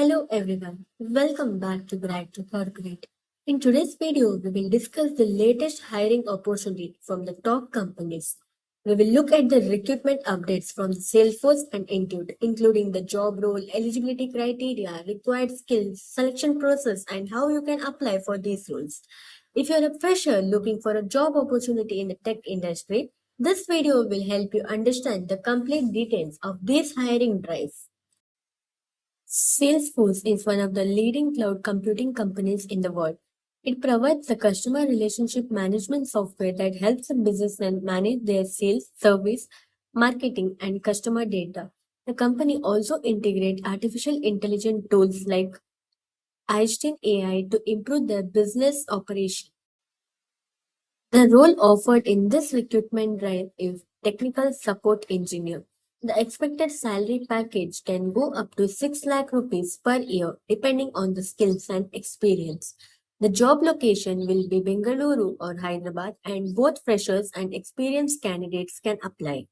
Hello everyone, welcome back to Grad to Corporate. In today's video, we will discuss the latest hiring opportunity from the top companies. We will look at the recruitment updates from Salesforce and Intuit, including the job role, eligibility criteria, required skills, selection process, and how you can apply for these roles. If you're a fresher looking for a job opportunity in the tech industry, this video will help you understand the complete details of this hiring drive. Salesforce is one of the leading cloud computing companies in the world. It provides the customer relationship management software that helps a businessman manage their sales, service, marketing, and customer data. The company also integrates artificial intelligence tools like Einstein AI to improve their business operation. The role offered in this recruitment drive is technical support engineer. The expected salary package can go up to 6 lakh rupees per year depending on the skills and experience. The job location will be Bengaluru or Hyderabad and both freshers and experienced candidates can apply.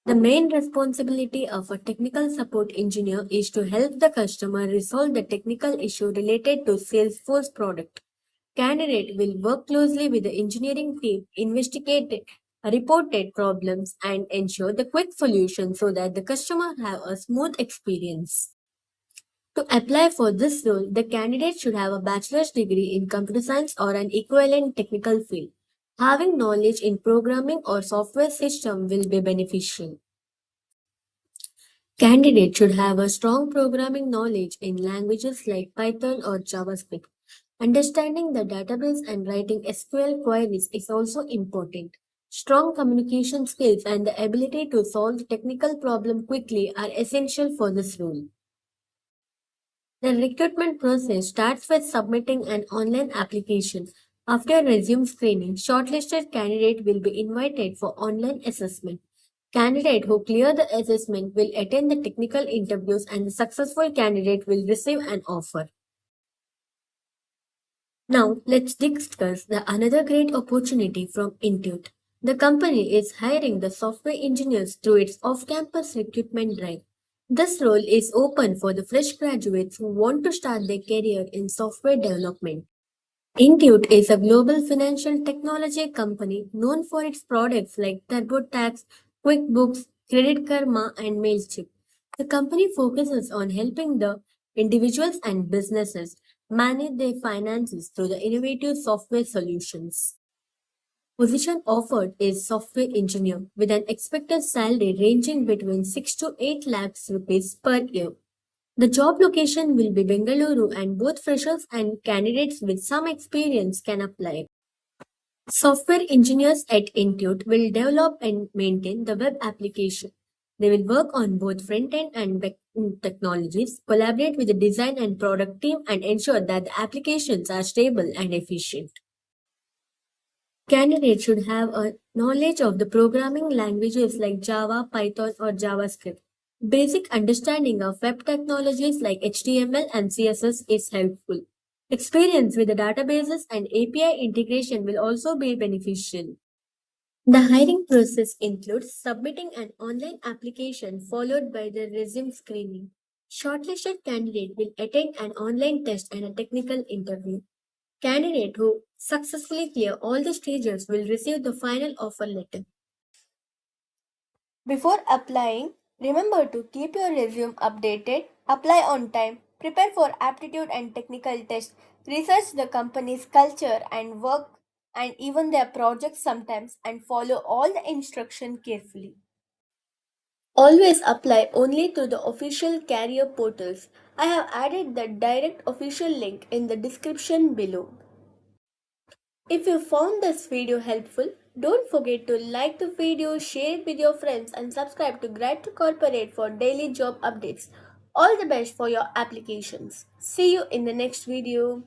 The main responsibility of a technical support engineer is to help the customer resolve the technical issue related to Salesforce product. Candidate will work closely with the engineering team, investigate reported problems, and ensure the quick solution so that the customer have a smooth experience. To apply for this role, the candidate should have a bachelor's degree in computer science or an equivalent technical field. Having knowledge in programming or software system will be beneficial. Candidates should have a strong programming knowledge in languages like Python or JavaScript. Understanding the database and writing SQL queries is also important. Strong communication skills and the ability to solve technical problems quickly are essential for this role. The recruitment process starts with submitting an online application. After resume screening, shortlisted candidate will be invited for online assessment. Candidate who clear the assessment will attend the technical interviews and the successful candidate will receive an offer. Now let's discuss the another great opportunity from Intuit. The company is hiring the software engineers through its off-campus recruitment drive. This role is open for the fresh graduates who want to start their career in software development. Intuit is a global financial technology company known for its products like TurboTax, QuickBooks, Credit Karma, and Mailchimp. The company focuses on helping the individuals and businesses manage their finances through the innovative software solutions. Position offered is software engineer with an expected salary ranging between 6 to 8 lakhs rupees per year. The job location will be Bengaluru and both freshers and candidates with some experience can apply. Software engineers at Intuit will develop and maintain the web application. They will work on both front-end and back-end technologies, collaborate with the design and product team, and ensure that the applications are stable and efficient. Candidates should have a knowledge of the programming languages like Java, Python, or JavaScript. Basic understanding of web technologies like HTML and CSS is helpful. Experience with the databases and API integration will also be beneficial. The hiring process includes submitting an online application followed by the resume screening. Shortlisted candidate will attend an online test and a technical interview. Candidate who successfully clear all the stages will receive the final offer letter. Before applying, remember to keep your resume updated, apply on time, prepare for aptitude and technical tests, research the company's culture and work and even their projects sometimes and follow all the instruction carefully. Always apply only to the official career portals. I have added the direct official link in the description below. If you found this video helpful, don't forget to like the video, share it with your friends, and subscribe to Grad to Corporate for daily job updates. All the best for your applications. See you in the next video.